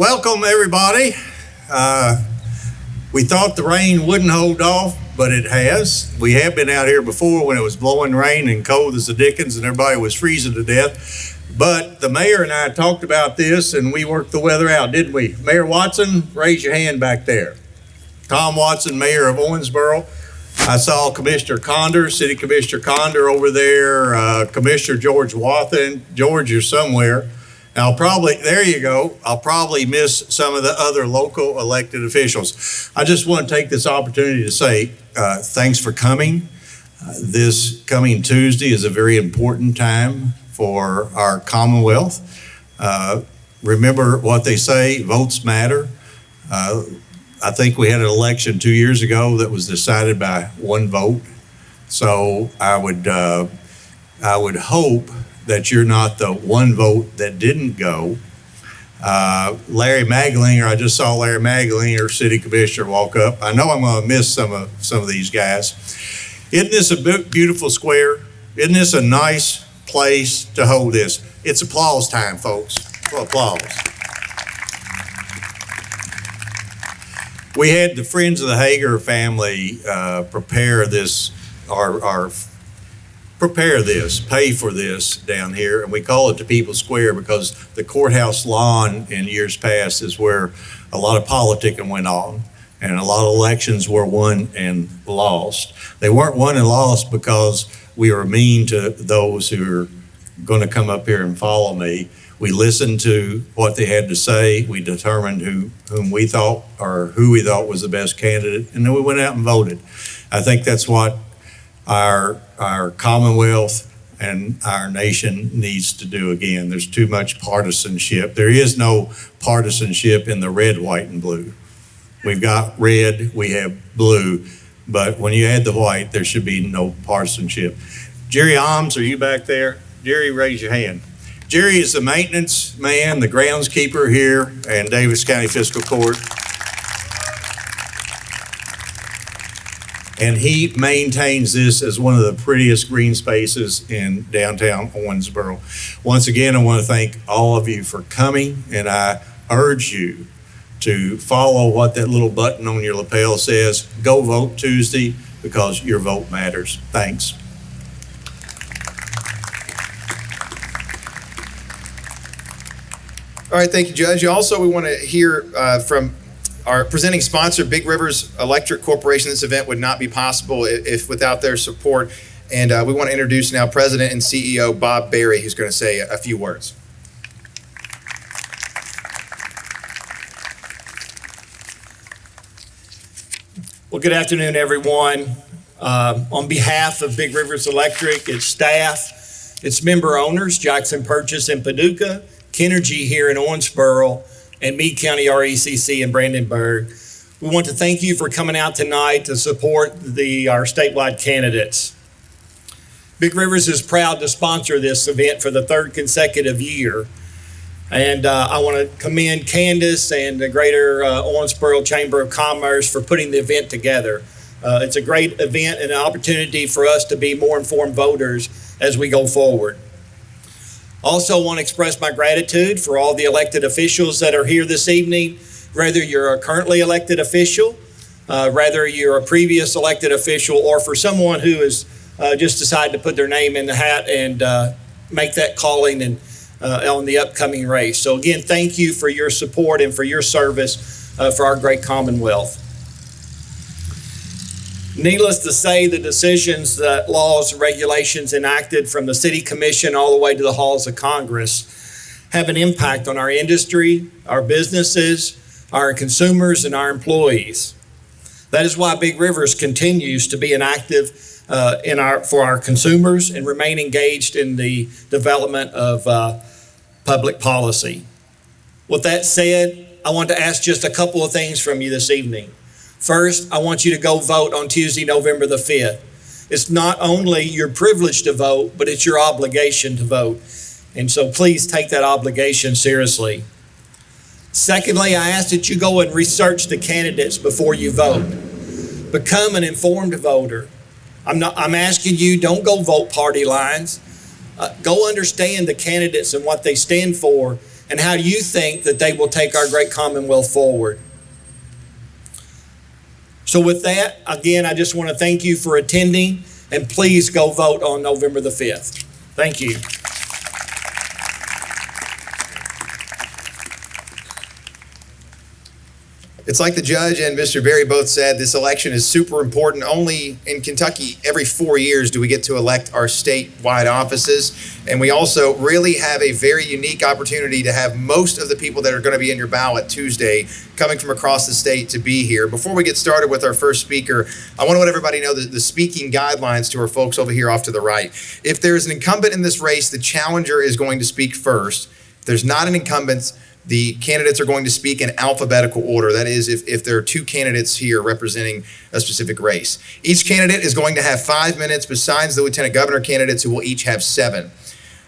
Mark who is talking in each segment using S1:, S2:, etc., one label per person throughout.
S1: welcome everybody. We thought the rain wouldn't hold off, but it has. We have been out here before when it was blowing rain and cold as the dickens and everybody was freezing to death. But the mayor and I talked about this and we worked the weather out, didn't we? Mayor Watson, raise your hand back there. Tom Watson, mayor of Owensboro. I saw Commissioner Condor, City Commissioner Condor over there, Commissioner George Wathen. George, you're somewhere. And there you go. I'll probably miss some of the other local elected officials. I just want to take this opportunity to say thanks for coming. This coming Tuesday is a very important time for our Commonwealth. Remember what they say, votes matter. I think we had an election 2 years ago that was decided by one vote. So I would hope that you're not the one vote that didn't go. Larry Maglinger, I just saw Larry Maglinger, city commissioner, walk up. I know I'm going to miss some of these guys. Isn't this a beautiful square? Isn't this a nice place to hold this? It's applause time, folks. Applause. We had the Friends of the Hager family prepare this, pay for this down here, and we call it the People's Square because the courthouse lawn in years past is where a lot of politicking went on and a lot of elections were won and lost. They weren't won and lost because we were mean to those who are going to come up here and follow me. We listened to what they had to say. We determined who we thought was the best candidate, and then we went out and voted. I think that's what our Commonwealth and our nation needs to do again. There's too much partisanship. There is no partisanship in the red, white, and blue. We've got red, we have blue, but when you add the white, there should be no partisanship. Jerry Alms, are you back there? Jerry, raise your hand. Jerry is the maintenance man, the groundskeeper here in Daviess County Fiscal Court. And he maintains this as one of the prettiest green spaces in downtown Owensboro. Once again, I want to thank all of you for coming, and I urge you to follow what that little button on your lapel says. Go vote Tuesday because your vote matters. Thanks.
S2: All right, thank you, Judge. Also, we want to hear from our presenting sponsor, Big Rivers Electric Corporation. This event would not be possible if without their support. And we want to introduce now President and CEO Bob Berry, who's going to say a few words.
S3: Well, good afternoon, everyone. On behalf of Big Rivers Electric, its staff, its member owners, Jackson Purchase and Paducah, Kenergy here in Owensboro, and Meade County RECC in Brandenburg, we want to thank you for coming out tonight to support our statewide candidates. Big Rivers is proud to sponsor this event for the third consecutive year. And I want to commend Candace and the Greater Owensboro Chamber of Commerce for putting the event together. It's a great event and an opportunity for us to be more informed voters as we go forward. Also want to express my gratitude for all the elected officials that are here this evening, whether you're a currently elected official, whether you're a previous elected official, or for someone who has just decided to put their name in the hat and make that calling and on the upcoming race. So again, thank you for your support and for your service for our great Commonwealth. Needless to say, the decisions, laws, regulations enacted from the City Commission all the way to the halls of Congress have an impact on our industry, our businesses, our consumers, and our employees. That is why Big Rivers continues to be an active for our consumers and remain engaged in the development of public policy. With that said, I want to ask just a couple of things from you this evening. First, I want you to go vote on Tuesday, November the 5th. It's not only your privilege to vote, but it's your obligation to vote. And so please take that obligation seriously. Secondly, I ask that you go and research the candidates before you vote. Become an informed voter. I'm asking you, don't go vote party lines. Go understand the candidates and what they stand for, and how you think that they will take our great Commonwealth forward. So with that, again, I just want to thank you for attending, and please go vote on November the 5th. Thank you.
S2: It's like the judge and Mr. Berry both said, this election is super important. Only in Kentucky, every 4 years do we get to elect our statewide offices. And we also really have a very unique opportunity to have most of the people that are going to be in your ballot Tuesday coming from across the state to be here. Before we get started with our first speaker, I want to let everybody know the speaking guidelines to our folks over here off to the right. If there's an incumbent in this race, the challenger is going to speak first. If there's not an incumbent, the candidates are going to speak in alphabetical order. That is, if there are two candidates here representing a specific race. Each candidate is going to have 5 minutes, besides the lieutenant governor candidates, who will each have 7.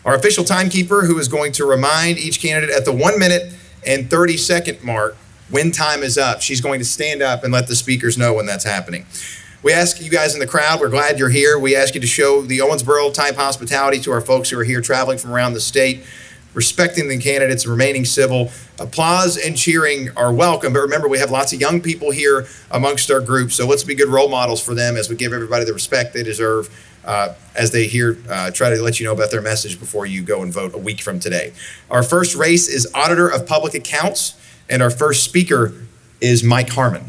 S2: Our official timekeeper, who is going to remind each candidate at the 1 minute and 30-second mark when time is up. She's going to stand up and let the speakers know when that's happening. We ask you guys in the crowd, we're glad you're here. We ask you to show the Owensboro type hospitality to our folks who are here traveling from around the state, respecting the candidates, remaining civil. Applause and cheering are welcome, but remember, we have lots of young people here amongst our group, so let's be good role models for them as we give everybody the respect they deserve as they try to let you know about their message before you go and vote a week from today. Our first race is Auditor of Public Accounts, and our first speaker is Mike Harmon.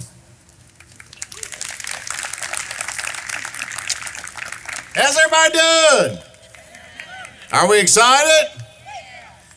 S4: How's everybody doing? Are we excited?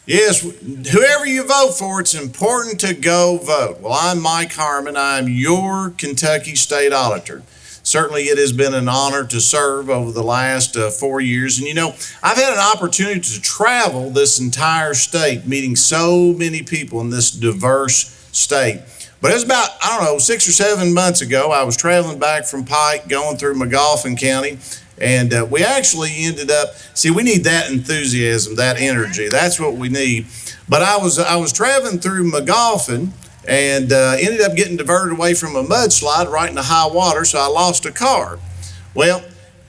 S4: Yes, whoever you vote for, it's important to go vote. Well, I'm Mike Harmon. I'm your Kentucky State Auditor. Certainly, it has been an honor to serve over the last 4 years. And you know, I've had an opportunity to travel this entire state, meeting so many people in this diverse state. But it was about, 6 or 7 months ago, I was traveling back from Pike, going through McGoffin County. And we actually ended up, we need that enthusiasm, that energy. That's what we need. But I was traveling through McGoffin and ended up getting diverted away from a mudslide right into high water, so I lost a car. Well,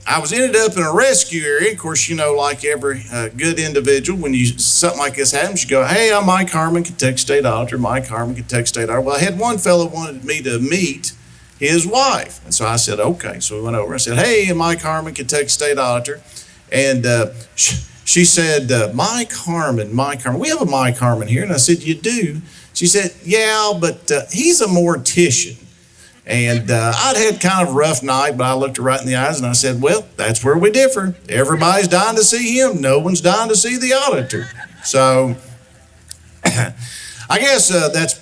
S4: I ended up in a rescue area. Of course, you know, like every good individual, when something like this happens, you go, hey, I'm Mike Harmon, Kentucky State Auditor, Mike Harmon, Kentucky State Auditor. Well, I had one fellow wanted me to meet his wife. And so I said, okay. So we went over. I said, hey, I'm Mike Harmon, Kentucky State Auditor. And she said, Mike Harmon. We have a Mike Harmon here. And I said, you do? She said, yeah, but he's a mortician. And I'd had kind of a rough night, but I looked her right in the eyes and I said, well, that's where we differ. Everybody's dying to see him. No one's dying to see the auditor. So I guess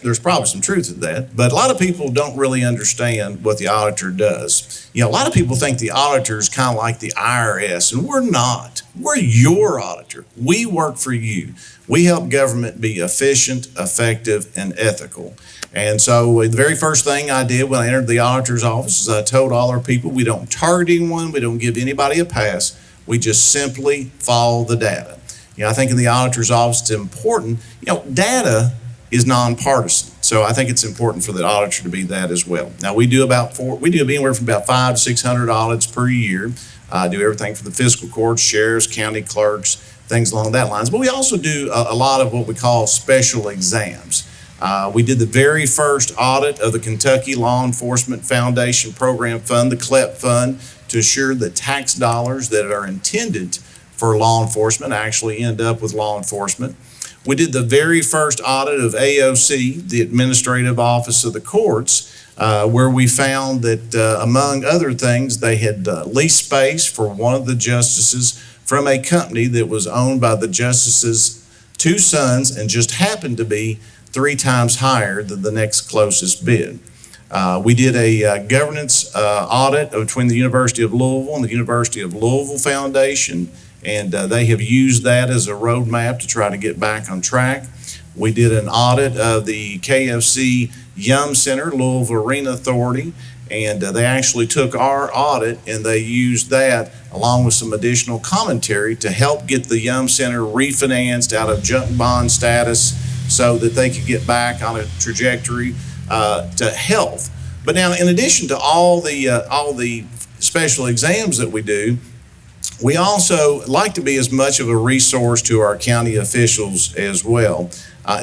S4: there's probably some truth to that, but a lot of people don't really understand what the auditor does. You know, a lot of people think the auditor is kind of like the IRS, and we're not. We're your auditor. We work for you. We help government be efficient, effective, and ethical. And so the very first thing I did when I entered the auditor's office is I told all our people we don't target anyone, we don't give anybody a pass, we just simply follow the data. You know, I think in the auditor's office it's important, data is nonpartisan. So I think it's important for the auditor to be that as well. Now we do anywhere from about 500 to 600 audits per year. Do everything from the fiscal courts, sheriffs, county clerks, things along that lines. But we also do a lot of what we call special exams. We did the very first audit of the Kentucky Law Enforcement Foundation Program Fund, the CLEP Fund, to assure that tax dollars that are intended for law enforcement actually end up with law enforcement. We did the very first audit of AOC, the Administrative Office of the Courts, where we found that, among other things, they had leased space for one of the justices from a company that was owned by the justice's 2 sons and just happened to be 3 times higher than the next closest bid. We did a governance audit between the University of Louisville and the University of Louisville Foundation, and they have used that as a roadmap to try to get back on track. We did an audit of the KFC Yum Center, Louisville Arena Authority, and they actually took our audit and they used that along with some additional commentary to help get the Yum Center refinanced out of junk bond status so that they could get back on a trajectory to health. But now, in addition to all the special exams that we do, We also like to be as much of a resource to our county officials as well.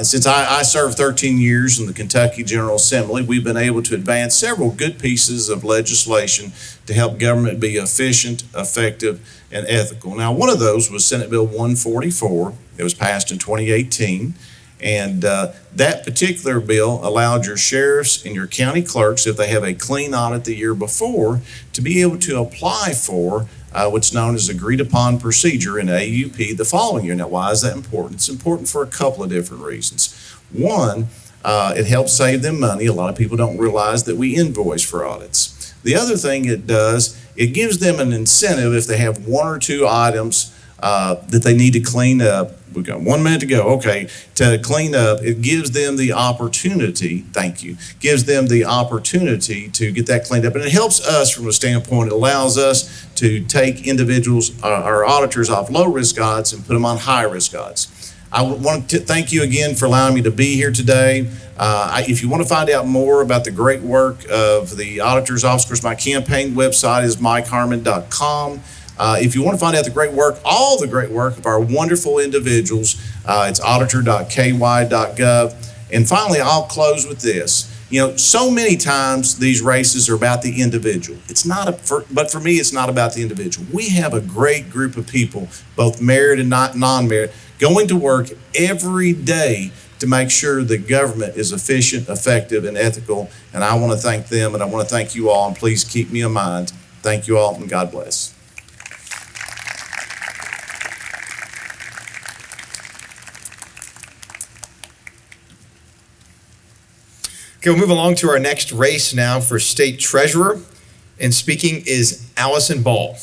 S4: Since I served 13 years in the Kentucky General Assembly, we've been able to advance several good pieces of legislation to help government be efficient, effective, and ethical. Now, one of those was Senate Bill 144. It was passed in 2018. And that particular bill allowed your sheriffs and your county clerks, if they have a clean audit the year before, to be able to apply for what's known as agreed upon procedure in AUP the following year. Now, why is that important? It's important for a couple of different reasons. One, it helps save them money. A lot of people don't realize that we invoice for audits. The other thing it does, it gives them an incentive if they have one or two items that they need to clean up. We've got 1 minute to go. Okay, to clean up, it gives them the opportunity, thank you, gives them the opportunity to get that cleaned up. And it helps us from a standpoint, it allows us to take individuals, our auditors, off low-risk odds and put them on high-risk odds. I want to thank you again for allowing me to be here today. If you want to find out more about the great work of the auditor's office, of course, my campaign website is mikeharmon.com. If you want to find out the great work, all the great work of our wonderful individuals, it's auditor.ky.gov. And finally, I'll close with this. You know, so many times these races are about the individual. But for me, it's not about the individual. We have a great group of people, both merit and non-merit, going to work every day to make sure that government is efficient, effective, and ethical. And I want to thank them, and I want to thank you all, and please keep me in mind. Thank you all, and God bless.
S2: Okay, we'll move along to our next race now for state treasurer. And speaking is Allison Ball.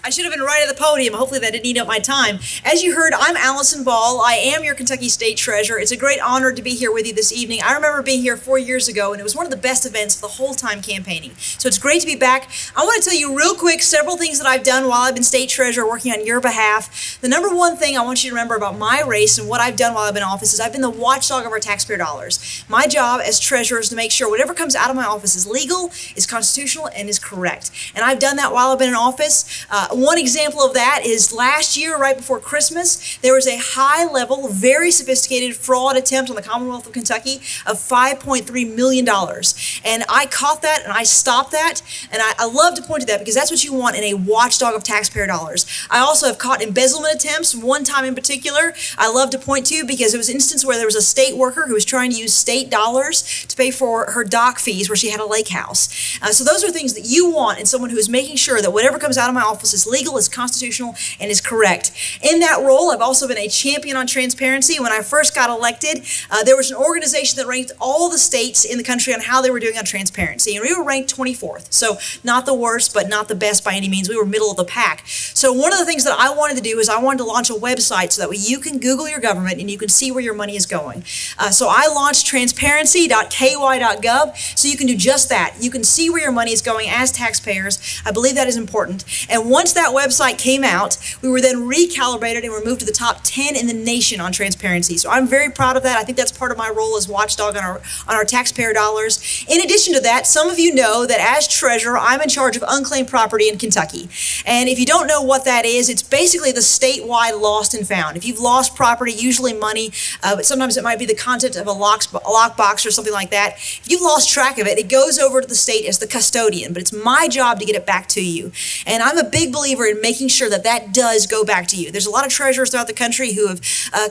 S5: I should have been right at the podium. Hopefully that didn't eat up my time. As you heard, I'm Allison Ball. I am your Kentucky State Treasurer. It's a great honor to be here with you this evening. I remember being here 4 years ago, and it was one of the best events of the whole time campaigning. So it's great to be back. I want to tell you real quick several things that I've done while I've been State Treasurer working on your behalf. The number one thing I want you to remember about my race and what I've done while I've been in office is I've been the watchdog of our taxpayer dollars. My job as Treasurer is to make sure whatever comes out of my office is legal, is constitutional, and is correct. And I've done that while I've been in office. One example of that is last year, right before Christmas, there was a high-level, very sophisticated fraud attempt on the Commonwealth of Kentucky of $5.3 million. And I caught that and I stopped that. And I love to point to that because that's what you want in a watchdog of taxpayer dollars. I also have caught embezzlement attempts, one time in particular I love to point to because it was an instance where there was a state worker who was trying to use state dollars to pay for her dock fees where she had a lake house. So those are things that you want in someone who is making sure that whatever comes out of my office is legal, is constitutional, and is correct. In that role, I've also been a champion on transparency. When I first got elected, there was an organization that ranked all the states in the country on how they were doing on transparency, and we were ranked 24th. So not the worst, but not the best by any means. We were middle of the pack. So one of the things that I wanted to do is I wanted to launch a website so that way you can Google your government and you can see where your money is going. So I launched transparency.ky.gov so you can do just that. You can see where your money is going as taxpayers. I believe that is important. And once that website came out, we were then recalibrated and were moved to the top 10 in the nation on transparency. So I'm very proud of that. I think that's part of my role as watchdog on our taxpayer dollars. In addition to that, some of you know that as treasurer, I'm in charge of unclaimed property in Kentucky. And if you don't know what that is, it's basically the statewide lost and found. If you've lost property, usually money, but sometimes it might be the content of a lockbox or something like that. If you've lost track of it, it goes over to the state as the custodian, but it's my job to get it back to you. And I'm a big believer in making sure that that does go back to you. There's a lot of treasurers throughout the country who have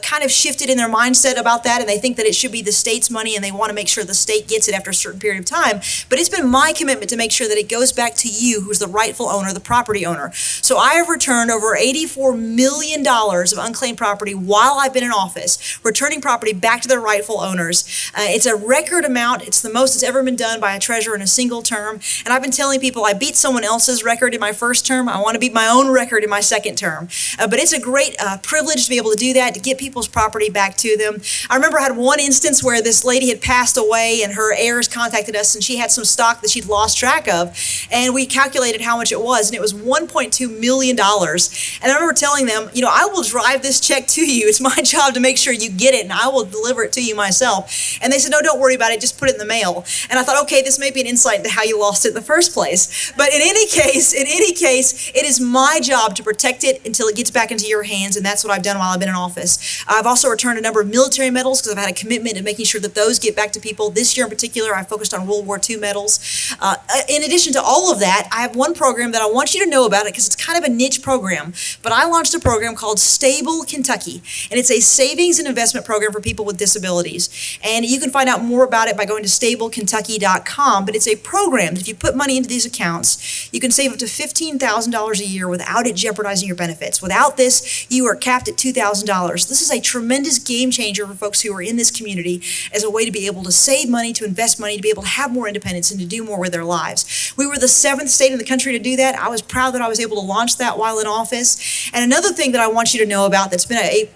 S5: kind of shifted in their mindset about that, and they think that it should be the state's money and they want to make sure the state gets it after a certain period of time. But it's been my commitment to make sure that it goes back to you, who's the rightful owner, the property owner. So I have returned over $84 million of unclaimed property while I've been in office, returning property back to their rightful owners. It's a record amount. It's the most that's ever been done by a treasurer in a single term. And I've been telling people I beat someone else's record in my first term. I want want to beat my own record in my second term. But it's a great privilege to be able to do that, to get people's property back to them. I remember I had one instance where this lady had passed away and her heirs contacted us, and she had some stock that she'd lost track of. And we calculated how much it was, and it was $1.2 million. And I remember telling them, I will drive this check to you. It's my job to make sure you get it, and I will deliver it to you myself. And they said, no, don't worry about it. Just put it in the mail. And I thought, okay, this may be an insight into how you lost it in the first place. But in any case, it is my job to protect it until it gets back into your hands, and that's what I've done while I've been in office. I've also returned a number of military medals because I've had a commitment to making sure that those get back to people. This year in particular, I focused on World War II medals. In addition to all of that, I have one program that I want you to know about it because it's kind of a niche program, but I launched a program called Stable Kentucky, and it's a savings and investment program for people with disabilities. And you can find out more about it by going to stablekentucky.com, but it's a program that if you put money into these accounts, you can save up to $15,000 a year without it jeopardizing your benefits. Without this, you are capped at $2,000. This is a tremendous game changer for folks who are in this community as a way to be able to save money, to invest money, to be able to have more independence and to do more with their lives. We were the 7th state in the country to do that. I was proud that I was able to launch that while in office. And another thing that I want you to know about that's been a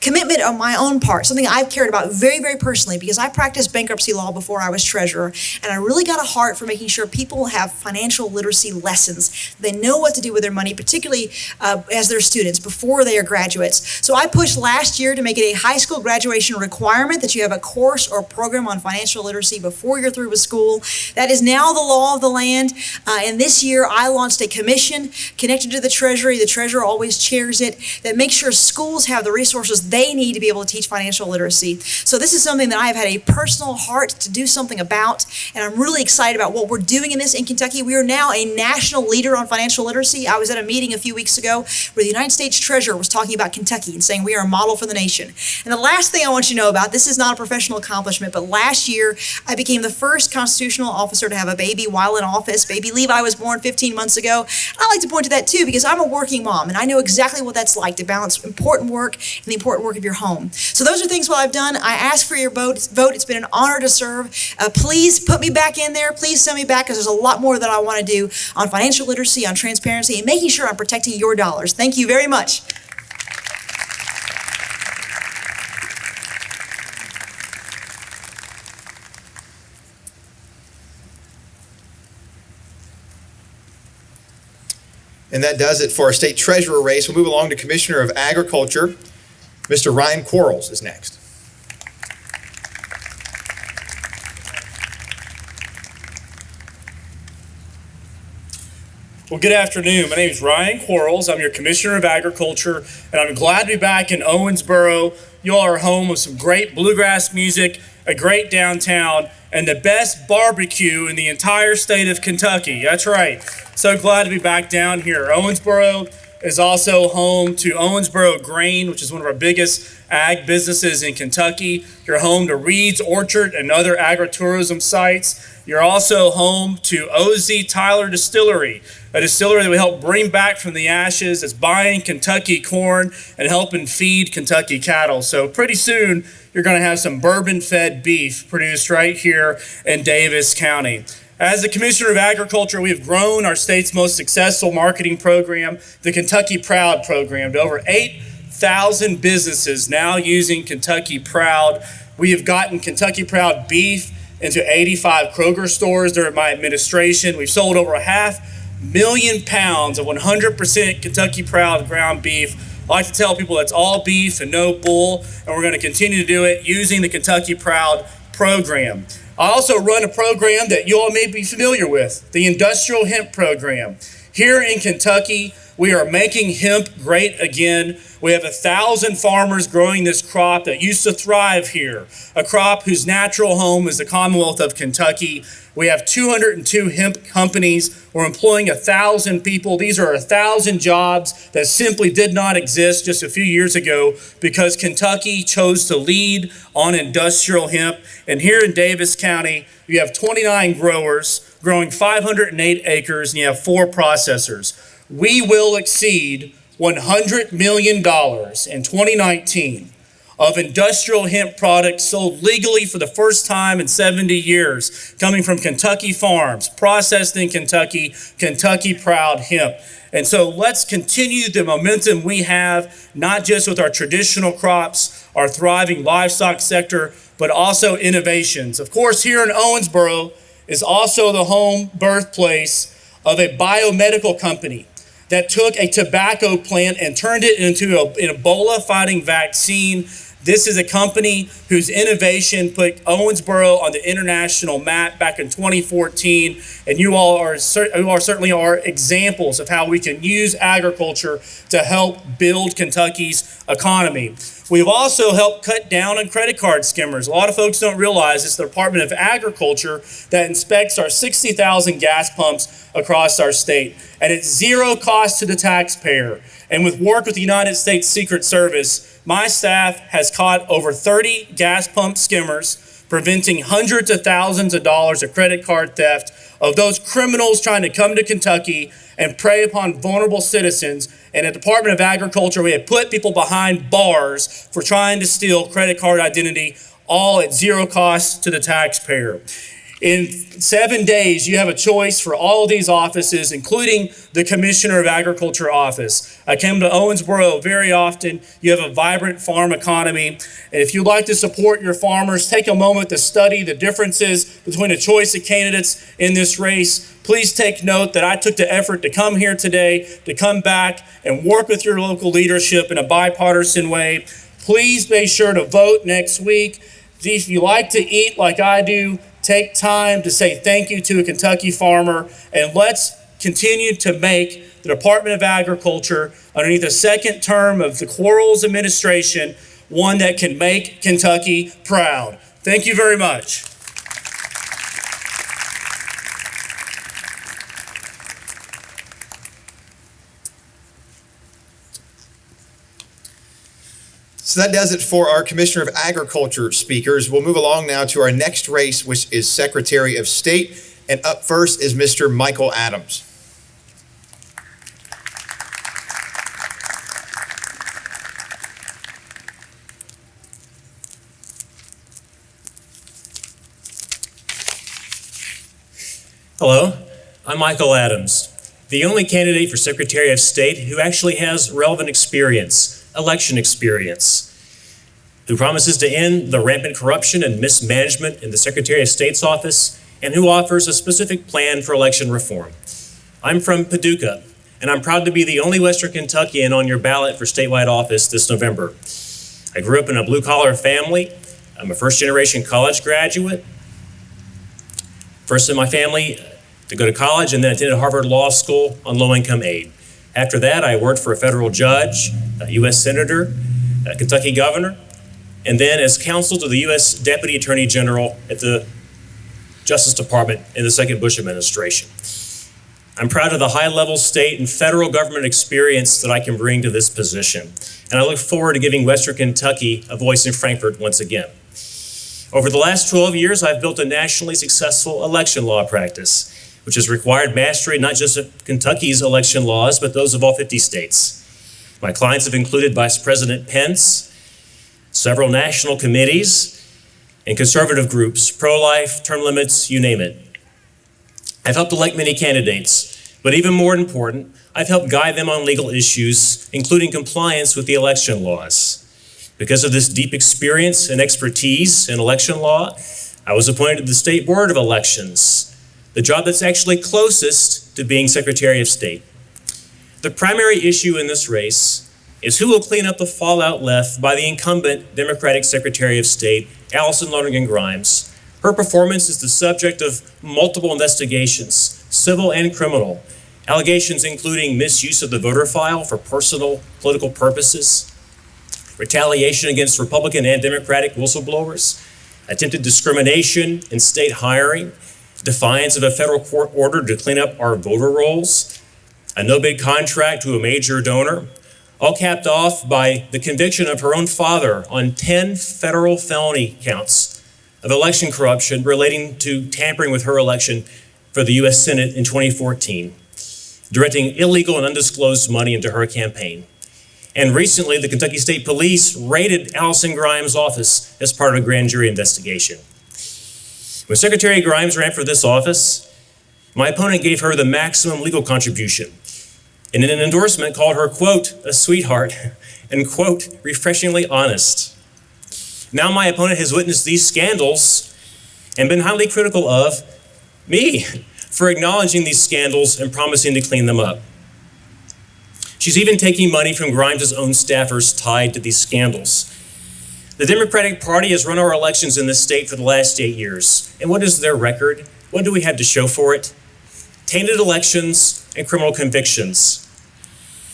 S5: commitment on my own part, something I've cared about very, very personally, because I practiced bankruptcy law before I was treasurer, and I really got a heart for making sure people have financial literacy lessons. They know what to do with their money, particularly as they're students, before they are graduates. So I pushed last year to make it a high school graduation requirement that you have a course or program on financial literacy before you're through with school. That is now the law of the land. And this year I launched a commission connected to the Treasury. The Treasurer always chairs it, that makes sure schools have the resources they need to be able to teach financial literacy. So this is something that I have had a personal heart to do something about, and I'm really excited about what we're doing in this in Kentucky. We are now a national leader on financial literacy. I was at a meeting a few weeks ago where the United States Treasurer was talking about Kentucky and saying we are a model for the nation. And the last thing I want you to know about, this is not a professional accomplishment, but last year I became the first constitutional officer to have a baby while in office. Baby Levi was born 15 months ago. I like to point to that too because I'm a working mom and I know exactly what that's like to balance important work and the important work of your home. So those are things what I've done. I ask for your vote. It's been an honor to serve. Please put me back in there. Please send me back because there's a lot more that I want to do on financial literacy, on transparency, and making sure I'm protecting your dollars. Thank you very much.
S2: And that does it for our state treasurer race. We'll move along to Commissioner of Agriculture. Mr. Ryan Quarles is next.
S6: Well, good afternoon. My name is Ryan Quarles. I'm your Commissioner of Agriculture, and I'm glad to be back in Owensboro. You all are home of some great bluegrass music, a great downtown, and the best barbecue in the entire state of Kentucky. That's right. So glad to be back down here. Owensboro is also home to Owensboro Grain, which is one of our biggest ag businesses in Kentucky. You're home to Reed's Orchard and other agritourism sites. You're also home to OZ Tyler Distillery, a distillery that we help bring back from the ashes. It's buying Kentucky corn and helping feed Kentucky cattle. So pretty soon, you're going to have some bourbon-fed beef produced right here in Daviess County. As the Commissioner of Agriculture, we have grown our state's most successful marketing program, the Kentucky Proud program, to over 8,000 businesses now using Kentucky Proud. We have gotten Kentucky Proud beef into 85 Kroger stores during my administration. We've sold over 500,000 pounds of 100% Kentucky Proud ground beef. I like to tell people that's all beef and no bull, and we're going to continue to do it using the Kentucky Proud program. I also run a program that you all may be familiar with, the Industrial Hemp Program. Here in Kentucky, we are making hemp great again. We have 1,000 farmers growing this crop that used to thrive here, a crop whose natural home is the Commonwealth of Kentucky. We have 202 hemp companies. We're employing 1,000 people. These are 1,000 jobs that simply did not exist just a few years ago because Kentucky chose to lead on industrial hemp. And here in Daviess County, you have 29 growers growing 508 acres, and you have 4 processors. We will exceed $100 million in 2019 of industrial hemp products sold legally for the first time in 70 years, coming from Kentucky farms, processed in Kentucky, Kentucky proud hemp. And so let's continue the momentum we have, not just with our traditional crops, our thriving livestock sector, but also innovations. Of course, here in Owensboro is also the home birthplace of a biomedical company that took a tobacco plant and turned it into an Ebola-fighting vaccine. This is a company whose innovation put Owensboro on the international map back in 2014, and you all certainly are examples of how we can use agriculture to help build Kentucky's economy. We've also helped cut down on credit card skimmers. A lot of folks don't realize it's the Department of Agriculture that inspects our 60,000 gas pumps across our state, and it's zero cost to the taxpayer. And with work with the United States Secret Service, my staff has caught over 30 gas pump skimmers, preventing hundreds of thousands of dollars of credit card theft of those criminals trying to come to Kentucky and prey upon vulnerable citizens. And at the Department of Agriculture, we have put people behind bars for trying to steal credit card identity, all at zero cost to the taxpayer. In 7 days, you have a choice for all of these offices, including the Commissioner of Agriculture office. I come to Owensboro very often. You have a vibrant farm economy. And if you'd like to support your farmers, take a moment to study the differences between a choice of candidates in this race. Please take note that I took the effort to come here today, to come back and work with your local leadership in a bipartisan way. Please be sure to vote next week. If you like to eat like I do, take time to say thank you to a Kentucky farmer, and let's continue to make the Department of Agriculture, underneath the second term of the Quarles administration, one that can make Kentucky proud. Thank you very much.
S2: So that does it for our Commissioner of Agriculture speakers. We'll move along now to our next race, which is Secretary of State. And up first is Mr. Michael Adams.
S7: Hello, I'm Michael Adams, the only candidate for Secretary of State who actually has relevant experience, election experience, who promises to end the rampant corruption and mismanagement in the Secretary of State's office, and who offers a specific plan for election reform. I'm from Paducah, and I'm proud to be the only Western Kentuckian on your ballot for statewide office this November. I grew up in a blue-collar family. I'm a first-generation college graduate. First in my family to go to college, and then attended Harvard Law School on low-income aid. After that, I worked for a federal judge, a U.S. Senator, a Kentucky governor, and then as counsel to the U.S. Deputy Attorney General at the Justice Department in the second Bush administration. I'm proud of the high-level state and federal government experience that I can bring to this position, and I look forward to giving Western Kentucky a voice in Frankfort once again. Over the last 12 years, I've built a nationally successful election law practice, which has required mastery not just of Kentucky's election laws, but those of all 50 states. My clients have included Vice President Pence, several national committees, and conservative groups, pro-life, term limits, you name it. I've helped elect many candidates, but even more important, I've helped guide them on legal issues, including compliance with the election laws. Because of this deep experience and expertise in election law, I was appointed to the State Board of Elections, the job that's actually closest to being Secretary of State. The primary issue in this race is who will clean up the fallout left by the incumbent Democratic Secretary of State, Allison Lonergan Grimes. Her performance is the subject of multiple investigations, civil and criminal, allegations including misuse of the voter file for personal political purposes, retaliation against Republican and Democratic whistleblowers, attempted discrimination in state hiring, defiance of a federal court order to clean up our voter rolls, a no-bid contract to a major donor, all capped off by the conviction of her own father on 10 federal felony counts of election corruption relating to tampering with her election for the U.S. Senate in 2014, directing illegal and undisclosed money into her campaign. And recently, the Kentucky State Police raided Allison Grimes' office as part of a grand jury investigation. When Secretary Grimes ran for this office, my opponent gave her the maximum legal contribution, and in an endorsement called her, quote, a sweetheart, and, quote, refreshingly honest. Now my opponent has witnessed these scandals and been highly critical of me for acknowledging these scandals and promising to clean them up. She's even taking money from Grimes' own staffers tied to these scandals. The Democratic Party has run our elections in this state for the last 8 years. And what is their record? What do we have to show for it? Tainted elections and criminal convictions.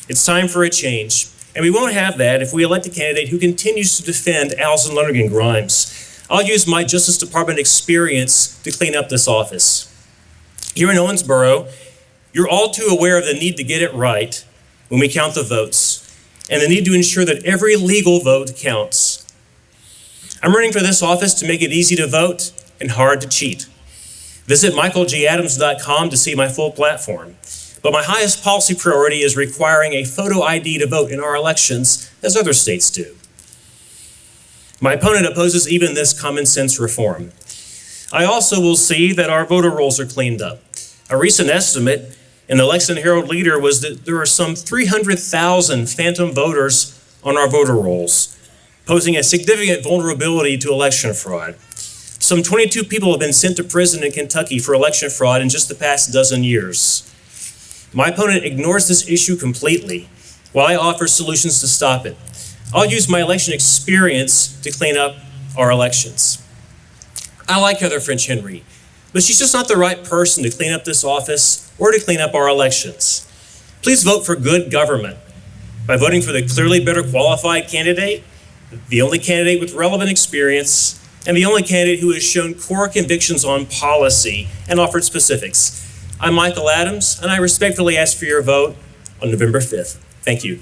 S7: It's time for a change. And we won't have that if we elect a candidate who continues to defend Allison Lonergan Grimes. I'll use my Justice Department experience to clean up this office. Here in Owensboro, you're all too aware of the need to get it right when we count the votes, and the need to ensure that every legal vote counts. I'm running for this office to make it easy to vote and hard to cheat. Visit michaelgadams.com to see my full platform. But my highest policy priority is requiring a photo ID to vote in our elections, as other states do. My opponent opposes even this common sense reform. I also will see that our voter rolls are cleaned up. A recent estimate in the Lexington Herald Leader was that there are some 300,000 phantom voters on our voter rolls, posing a significant vulnerability to election fraud. Some 22 people have been sent to prison in Kentucky for election fraud in just the past dozen years. My opponent ignores this issue completely, while I offer solutions to stop it. I'll use my election experience to clean up our elections. I like Heather French Henry, but she's just not the right person to clean up this office or to clean up our elections. Please vote for good government by voting for the clearly better qualified candidate, the only candidate with relevant experience, and the only candidate who has shown core convictions on policy and offered specifics. I'm Michael Adams, and I respectfully ask for your vote on November 5th. Thank you.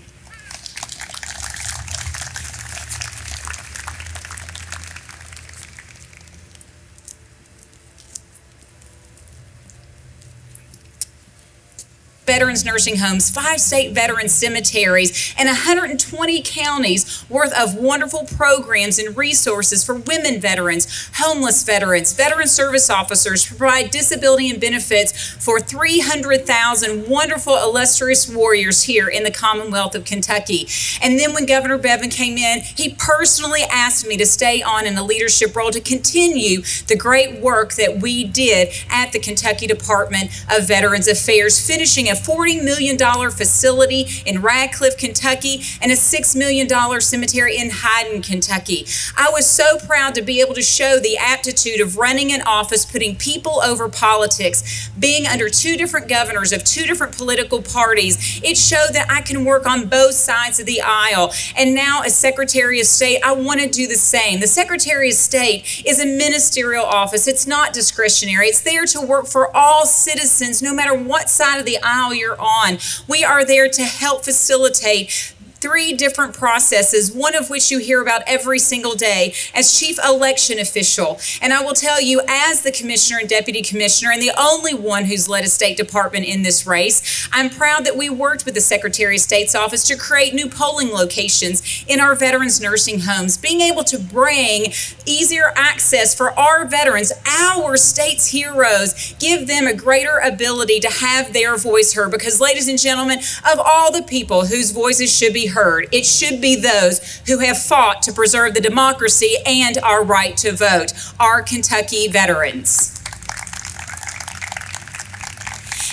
S8: veterans nursing homes, 5 state veteran cemeteries, and 120 counties worth of wonderful programs and resources for women veterans, homeless veterans, veteran service officers, provide disability and benefits for 300,000 wonderful illustrious warriors here in the Commonwealth of Kentucky. And then when Governor Bevin came in, he personally asked me to stay on in a leadership role to continue the great work that we did at the Kentucky Department of Veterans Affairs, finishing a $40 million facility in Radcliffe, Kentucky, and a $6 million cemetery in Hyden, Kentucky. I was so proud to be able to show the aptitude of running an office, putting people over politics, being under 2 different governors of 2 different political parties. It showed that I can work on both sides of the aisle. And now as Secretary of State, I want to do the same. The Secretary of State is a ministerial office. It's not discretionary. It's there to work for all citizens, no matter what side of the aisle you're on. We are there to help facilitate 3 different processes, one of which you hear about every single day as chief election official. And I will tell you, as the commissioner and deputy commissioner, and the only one who's led a State Department in this race, I'm proud that we worked with the Secretary of State's office to create new polling locations in our veterans nursing homes, being able to bring easier access for our veterans, our state's heroes, give them a greater ability to have their voice heard. Because, ladies and gentlemen, of all the people whose voices should be heard, it should be those who have fought to preserve the democracy and our right to vote, our Kentucky veterans.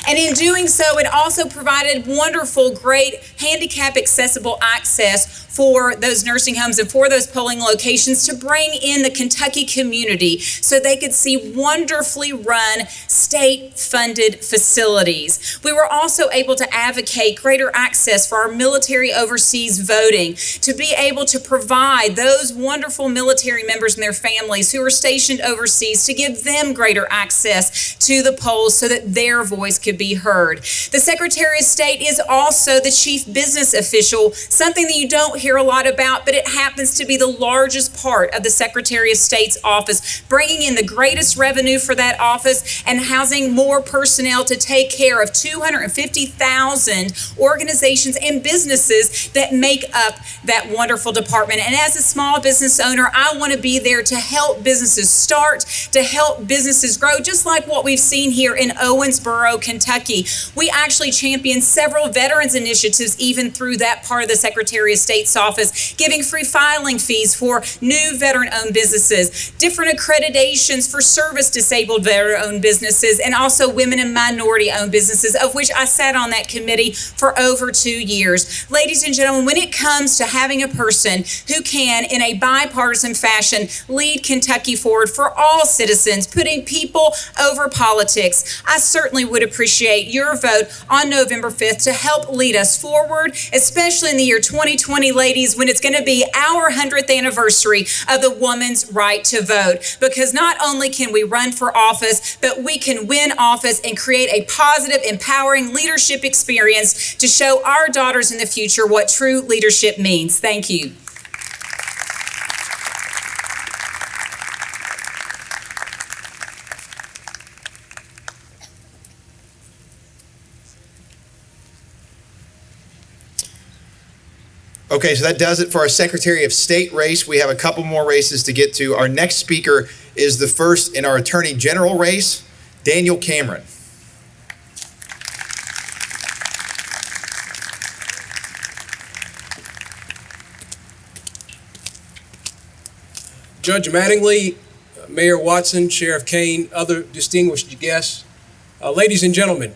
S8: And in doing so, it also provided wonderful, great, handicap accessible access for those nursing homes and for those polling locations to bring in the Kentucky community so they could see wonderfully run state-funded facilities. We were also able to advocate greater access for our military overseas voting, to be able to provide those wonderful military members and their families who are stationed overseas, to give them greater access to the polls so that their voice could be heard. The Secretary of State is also the chief business official, something that you don't hear a lot about, but it happens to be the largest part of the Secretary of State's office, bringing in the greatest revenue for that office and housing more personnel to take care of 250,000 organizations and businesses that make up that wonderful department. And as a small business owner, I want to be there to help businesses start, to help businesses grow, just like what we've seen here in Owensboro, Kentucky. We actually champion several veterans initiatives even through that part of the Secretary of State's office, giving free filing fees for new veteran-owned businesses, different accreditations for service-disabled veteran-owned businesses, and also women and minority-owned businesses, of which I sat on that committee for over 2 years. Ladies and gentlemen, when it comes to having a person who can, in a bipartisan fashion, lead Kentucky forward for all citizens, putting people over politics, I certainly would appreciate your vote on November 5th to help lead us forward, especially in the year 2020, ladies, when it's going to be our 100th anniversary of the woman's right to vote. Because not only can we run for office, but we can win office and create a positive, empowering leadership experience to show our daughters in the future what true leadership means. Thank you.
S2: Okay, so that does it for our Secretary of State race. We have a couple more races to get to. Our next speaker is the first in our Attorney General race, Daniel Cameron.
S9: Judge Mattingly, Mayor Watson, Sheriff Kane, other distinguished guests, ladies and gentlemen,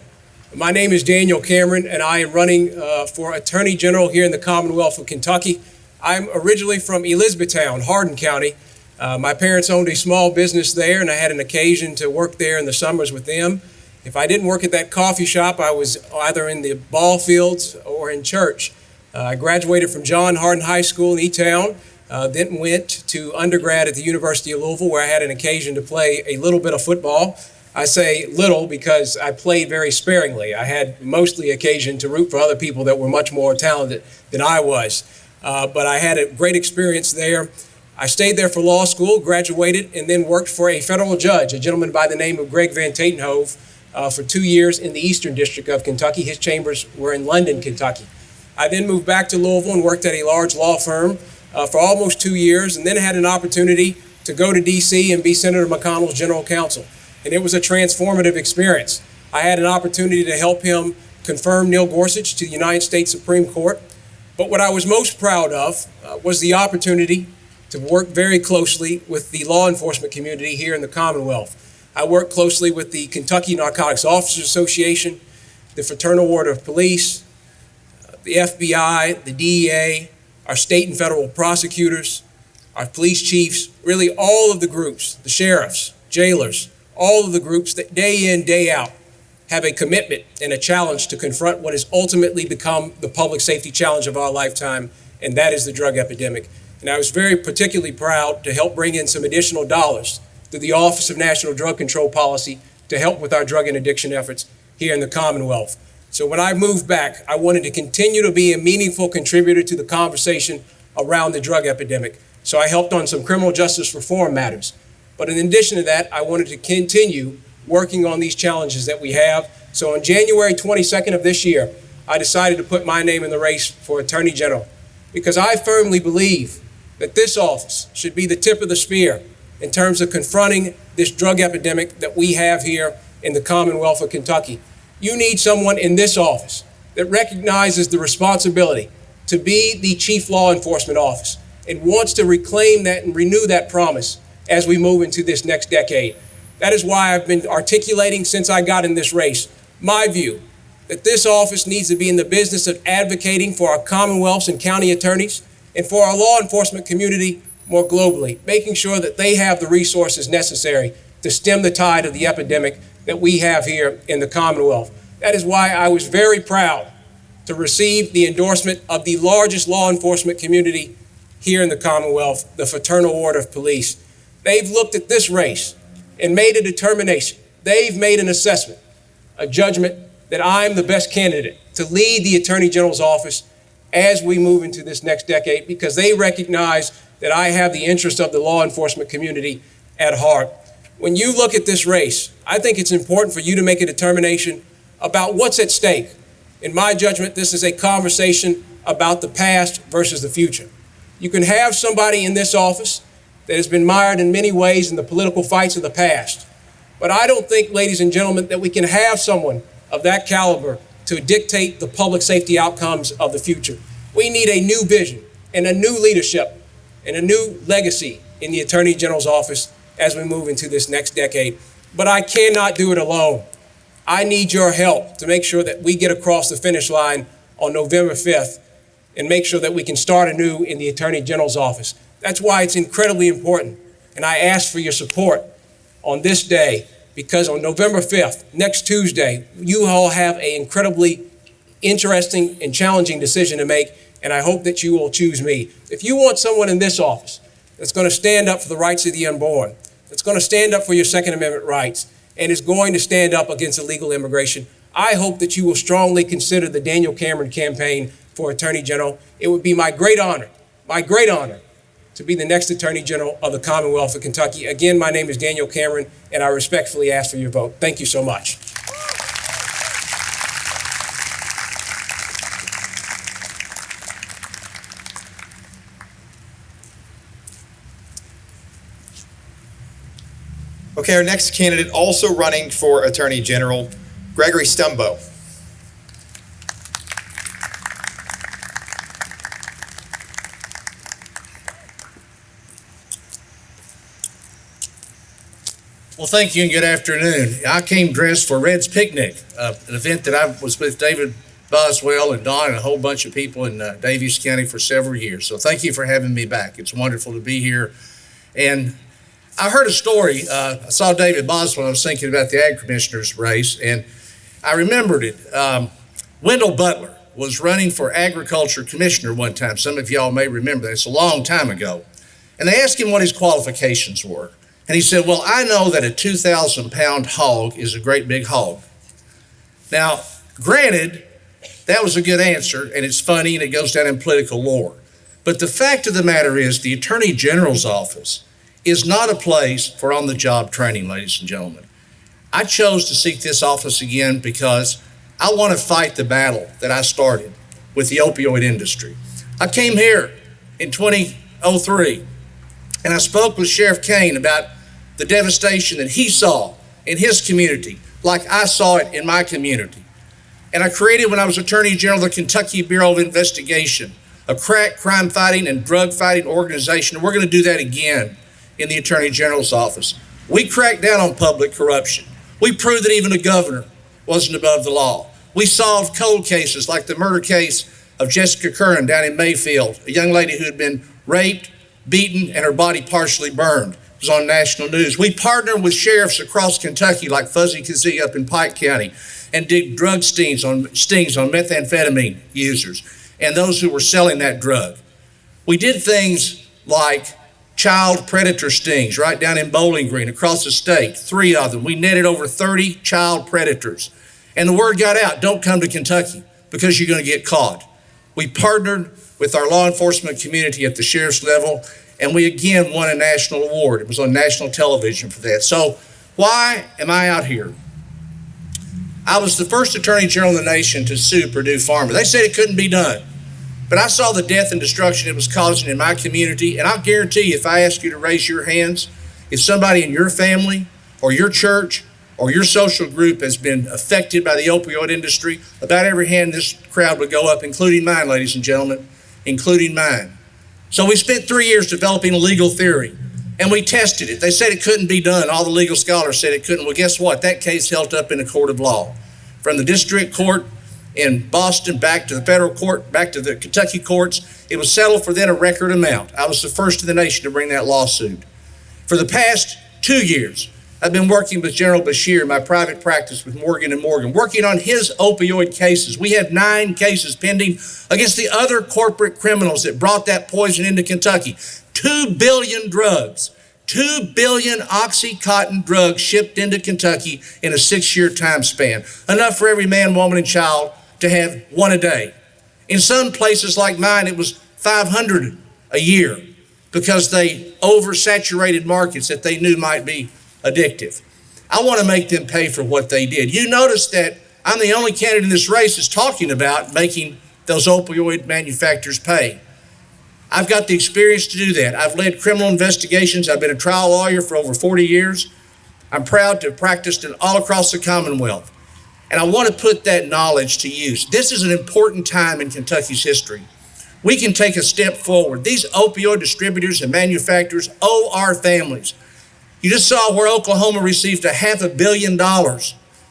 S9: my name is Daniel Cameron, and I am running for Attorney General here in the Commonwealth of Kentucky. I'm originally from Elizabethtown, Hardin County. My parents owned a small business there, and I had an occasion to work there in the summers with them. If I didn't work at that coffee shop, I was either in the ball fields or in church. I graduated from John Hardin High School in E-Town, then went to undergrad at the University of Louisville, where I had an occasion to play a little bit of football. I say little because I played very sparingly. I had mostly occasion to root for other people that were much more talented than I was. But I had a great experience there. I stayed there for law school, graduated, and then worked for a federal judge, a gentleman by the name of Greg Van Tatenhove, for 2 years in the Eastern District of Kentucky. His chambers were in London, Kentucky. I then moved back to Louisville and worked at a large law firm for almost 2 years, and then had an opportunity to go to D.C. and be Senator McConnell's general counsel. And it was a transformative experience. I had an opportunity to help him confirm Neil Gorsuch to the United States Supreme Court. But what I was most proud of was the opportunity to work very closely with the law enforcement community here in the Commonwealth. I worked closely with the Kentucky Narcotics Officers Association, the Fraternal Order of Police, the FBI, the DEA, our state and federal prosecutors, our police chiefs, really all of the groups, the sheriffs, jailers, all of the groups that day in, day out have a commitment and a challenge to confront what has ultimately become the public safety challenge of our lifetime, and that is the drug epidemic. And I was very particularly proud to help bring in some additional dollars through the Office of National Drug Control Policy to help with our drug and addiction efforts here in the Commonwealth. So when I moved back, I wanted to continue to be a meaningful contributor to the conversation around the drug epidemic. So I helped on some criminal justice reform matters. But in addition to that, I wanted to continue working on these challenges that we have. So on January 22nd of this year, I decided to put my name in the race for Attorney General, because I firmly believe that this office should be the tip of the spear in terms of confronting this drug epidemic that we have here in the Commonwealth of Kentucky. You need someone in this office that recognizes the responsibility to be the chief law enforcement office and wants to reclaim that and renew that promise as we move into this next decade. That is why I've been articulating since I got in this race my view that this office needs to be in the business of advocating for our commonwealths and county attorneys and for our law enforcement community more globally, making sure that they have the resources necessary to stem the tide of the epidemic that we have here in the Commonwealth. That is why I was very proud to receive the endorsement of the largest law enforcement community here in the Commonwealth, the Fraternal Order of Police. They've looked at this race and made a determination. They've made an assessment, a judgment that I'm the best candidate to lead the Attorney General's office as we move into this next decade, because they recognize that I have the interest of the law enforcement community at heart. When you look at this race, I think it's important for you to make a determination about what's at stake. In my judgment, this is a conversation about the past versus the future. You can have somebody in this office that has been mired in many ways in the political fights of the past. But I don't think, ladies and gentlemen, that we can have someone of that caliber to dictate the public safety outcomes of the future. We need a new vision and a new leadership and a new legacy in the Attorney General's office as we move into this next decade. But I cannot do it alone. I need your help to make sure that we get across the finish line on November 5th and make sure that we can start anew in the Attorney General's office. That's why it's incredibly important. And I ask for your support on this day, because on November 5th, next Tuesday, you all have an incredibly interesting and challenging decision to make, and I hope that you will choose me. If you want someone in this office that's going to stand up for the rights of the unborn, that's going to stand up for your Second Amendment rights, and is going to stand up against illegal immigration, I hope that you will strongly consider the Daniel Cameron campaign for Attorney General. It would be my great honor, to be the next Attorney General of the Commonwealth of Kentucky. Again, my name is Daniel Cameron, and I respectfully ask for your vote. Thank you so much.
S2: Okay, our next candidate also running for Attorney General, Gregory Stumbo.
S1: Well, thank you and good afternoon. I came dressed for Red's Picnic, an event that I was with David Boswell and Don and a whole bunch of people in Daviess County for several years. So thank you for having me back. It's wonderful to be here. And I heard a story. I saw David Boswell. I was thinking about the Ag Commissioner's race, and I remembered it. Wendell Butler was running for Agriculture Commissioner one time. Some of y'all may remember that. It's a long time ago. And they asked him what his qualifications were. And he said, well, I know that a 2,000-pound hog is a great big hog. Now, granted, that was a good answer, and it's funny, and it goes down in political lore. But the fact of the matter is the Attorney General's office is not a place for on-the-job training, ladies and gentlemen. I chose to seek this office again because I want to fight the battle that I started with the opioid industry. I came here in 2003, and I spoke with Sheriff Kane about the devastation that he saw in his community, like I saw it in my community. And I created, when I was Attorney General, the Kentucky Bureau of Investigation, a crack crime fighting and drug fighting organization. And we're going to do that again in the Attorney General's office. We cracked down on public corruption. We proved that even a governor wasn't above the law. We solved cold cases like the murder case of Jessica Curran down in Mayfield, a young lady who had been raped, beaten, and her body partially burned. It was on national news. We partnered with sheriffs across Kentucky like Fuzzy Kazee up in Pike County and did drug stings on methamphetamine users and those who were selling that drug. We did things like child predator stings right down in Bowling Green across the state, 3 of them. We netted over 30 child predators. And the word got out, don't come to Kentucky because you're going to get caught. We partnered with our law enforcement community at the sheriff's level, and we again won a national award. It was on national television for that. So why am I out here? I was the first Attorney General in the nation to sue Purdue Pharma. They said it couldn't be done. But I saw the death and destruction it was causing in my community, and I'll guarantee you, if I ask you to raise your hands, if somebody in your family or your church or your social group has been affected by the opioid industry, about every hand in this crowd would go up, including mine, ladies and gentlemen, including mine. So we spent 3 years developing a legal theory, and we tested it. They said it couldn't be done. All the legal scholars said it couldn't. Well, guess what? That case held up in a court of law. From the district court in Boston back to the federal court, back to the Kentucky courts, it was settled for then a record amount. I was the first in the nation to bring that lawsuit. For the past 2 years, I've been working with General Bashir in my private practice with Morgan & Morgan, working on his opioid cases. We have 9 cases pending against the other corporate criminals that brought that poison into Kentucky. 2 billion drugs, 2 billion Oxycontin drugs shipped into Kentucky in a 6-year time span. Enough for every man, woman, and child to have one a day.
S10: In some places like mine, it was 500 a year because they oversaturated markets that they knew might be addictive. I want to make them pay for what they did. You notice that I'm the only candidate in this race that's talking about making those opioid manufacturers pay. I've got the experience to do that. I've led criminal investigations. I've been a trial lawyer for over 40 years. I'm proud to have practiced all across the Commonwealth. And I want to put that knowledge to use. This is an important time in Kentucky's history. We can take a step forward. These opioid distributors and manufacturers owe our families. You just saw where Oklahoma received $500 million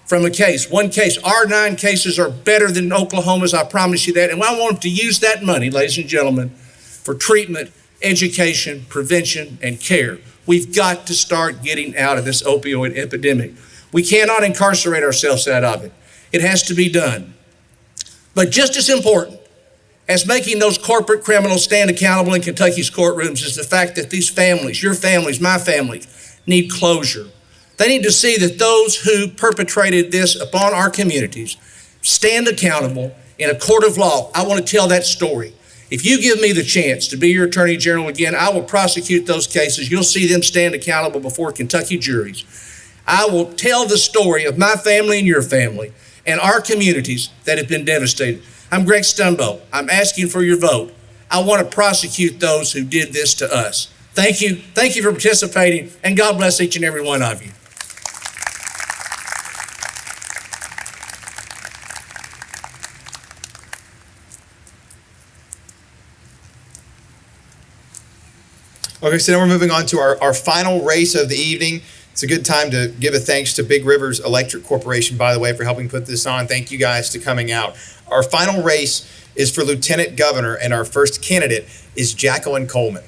S10: from a case, one case. Our 9 cases are better than Oklahoma's, I promise you that. And I want to use that money, ladies and gentlemen, for treatment, education, prevention, and care. We've got to start getting out of this opioid epidemic. We cannot incarcerate ourselves out of it. It has to be done. But just as important as making those corporate criminals stand accountable in Kentucky's courtrooms is the fact that these families, your families, my family, need closure. They need to see that those who perpetrated this upon our communities stand accountable in a court of law. I want to tell that story. If you give me the chance to be your Attorney General again, I will prosecute those cases. You'll see them stand accountable before Kentucky juries. I will tell the story of my family and your family and our communities that have been devastated. I'm Greg Stumbo. I'm asking for your vote. I want to prosecute those who did this to us. Thank you. Thank you for participating, and God bless each and every one of you.
S2: Okay, so now we're moving on to our final race of the evening. It's a good time to give a thanks to Big Rivers Electric Corporation, by the way, for helping put this on. Thank you guys for coming out. Our final race is for Lieutenant Governor, and our first candidate is Jacqueline Coleman.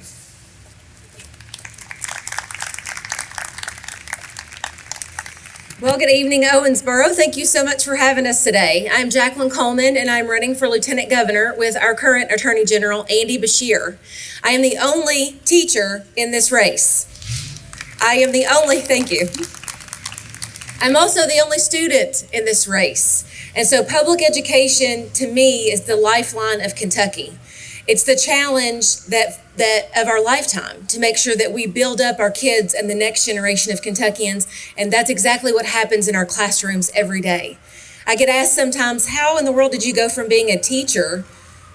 S11: Well, good evening, Owensboro. Thank you so much for having us today. I'm Jacqueline Coleman, and I'm running for Lieutenant Governor with our current Attorney General, Andy Beshear. I am the only teacher in this race. Thank you. I'm also the only student in this race. And so public education, to me, is the lifeline of Kentucky. It's the challenge that of our lifetime to make sure that we build up our kids and the next generation of Kentuckians, and that's exactly what happens in our classrooms every day. I get asked sometimes, how in the world did you go from being a teacher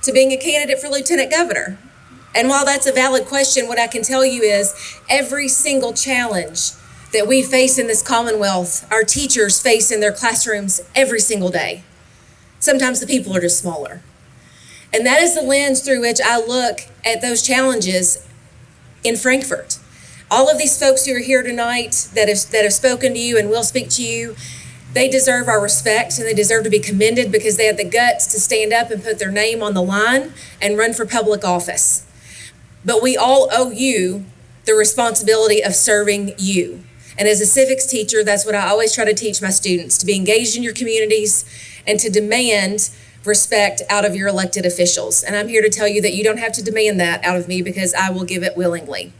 S11: to being a candidate for Lieutenant Governor? And while that's a valid question, what I can tell you is every single challenge that we face in this Commonwealth, our teachers face in their classrooms every single day. Sometimes the people are just smaller. And that is the lens through which I look at those challenges in Frankfort. All of these folks who are here tonight that have spoken to you and will speak to you, they deserve our respect and they deserve to be commended because they had the guts to stand up and put their name on the line and run for public office. But we all owe you the responsibility of serving you. And as a civics teacher, that's what I always try to teach my students, to be engaged in your communities and to demand respect out of your elected officials. And I'm here to tell you that you don't have to demand that out of me because I will give it willingly.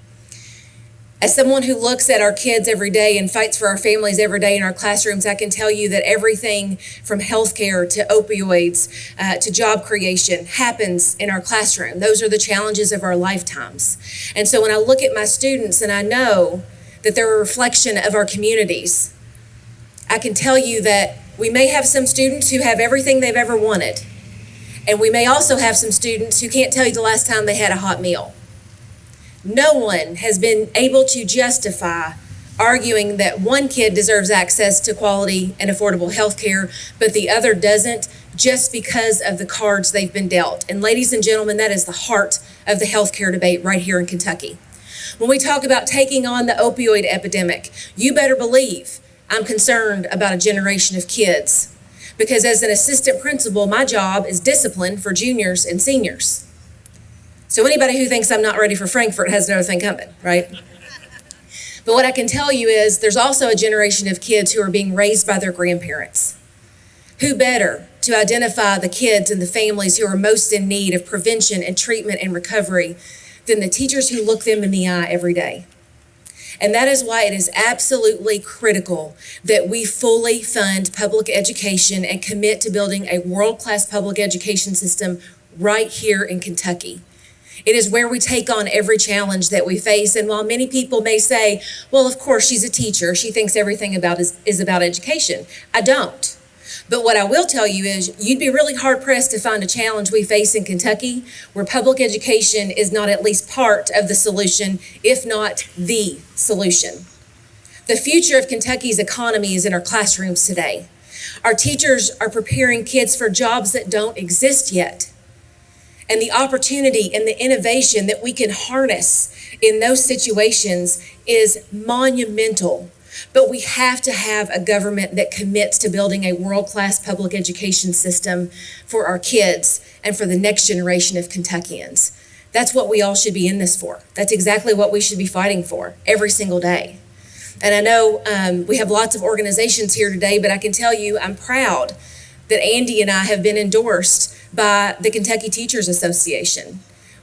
S11: As someone who looks at our kids every day and fights for our families every day in our classrooms, I can tell you that everything from healthcare to opioids to job creation happens in our classroom. Those are the challenges of our lifetimes. And so when I look at my students and I know that they're a reflection of our communities, I can tell you that we may have some students who have everything they've ever wanted. And we may also have some students who can't tell you the last time they had a hot meal. No one has been able to justify arguing that one kid deserves access to quality and affordable health care, but the other doesn't, just because of the cards they've been dealt. And ladies and gentlemen, that is the heart of the healthcare debate right here in Kentucky. When we talk about taking on the opioid epidemic, you better believe I'm concerned about a generation of kids, because as an assistant principal, my job is discipline for juniors and seniors. So anybody who thinks I'm not ready for Frankfort has another thing coming, right? But what I can tell you is there's also a generation of kids who are being raised by their grandparents. Who better to identify the kids and the families who are most in need of prevention and treatment and recovery than the teachers who look them in the eye every day? And that is why it is absolutely critical that we fully fund public education and commit to building a world-class public education system right here in Kentucky. It is where we take on every challenge that we face. And while many people may say, well, of course, she's a teacher, she thinks everything is about education. I don't. But what I will tell you is you'd be really hard pressed to find a challenge we face in Kentucky where public education is not at least part of the solution, if not the solution. The future of Kentucky's economy is in our classrooms today. Our teachers are preparing kids for jobs that don't exist yet. And the opportunity and the innovation that we can harness in those situations is monumental. But we have to have a government that commits to building a world-class public education system for our kids and for the next generation of Kentuckians. That's what we all should be in this for. That's exactly what we should be fighting for every single day. And I know we have lots of organizations here today, but I can tell you I'm proud that Andy and I have been endorsed by the Kentucky Teachers Association.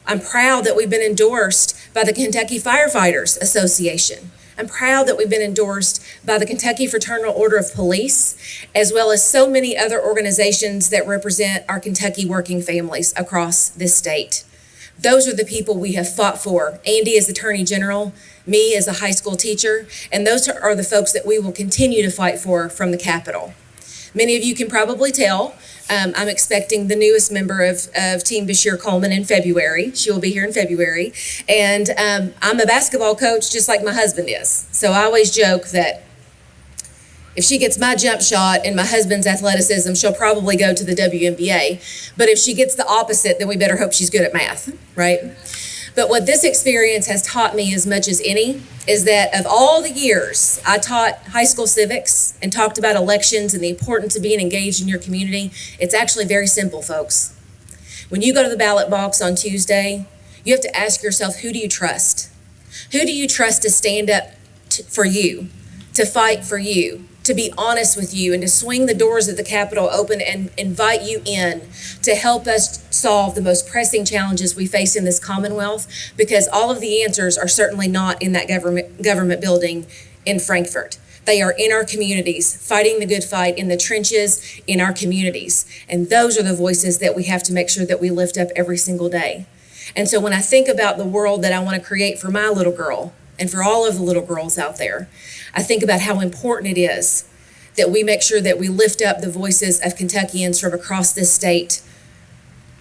S11: I'm proud that we've been endorsed by the Kentucky Firefighters Association. I'm proud that we've been endorsed by the Kentucky Fraternal Order of Police, as well as so many other organizations that represent our Kentucky working families across this state. Those are the people we have fought for. Andy as Attorney General, me as a high school teacher, and those are the folks that we will continue to fight for from the Capitol. Many of you can probably tell I'm expecting the newest member of Team Bashir Coleman in February. She will be here in February. And I'm a basketball coach just like my husband is. So I always joke that if she gets my jump shot and my husband's athleticism, she'll probably go to the WNBA. But if she gets the opposite, then we better hope she's good at math, right? But what this experience has taught me as much as any is that of all the years I taught high school civics and talked about elections and the importance of being engaged in your community, it's actually very simple, folks. When you go to the ballot box on Tuesday, you have to ask yourself, who do you trust? Who do you trust to stand up for you, to fight for you, to be honest with you, and to swing the doors of the Capitol open and invite you in to help us solve the most pressing challenges we face in this Commonwealth, because all of the answers are certainly not in that government building in Frankfort. They are in our communities, fighting the good fight in the trenches in our communities. And those are the voices that we have to make sure that we lift up every single day. And so when I think about the world that I want to create for my little girl and for all of the little girls out there, I think about how important it is that we make sure that we lift up the voices of Kentuckians from across this state,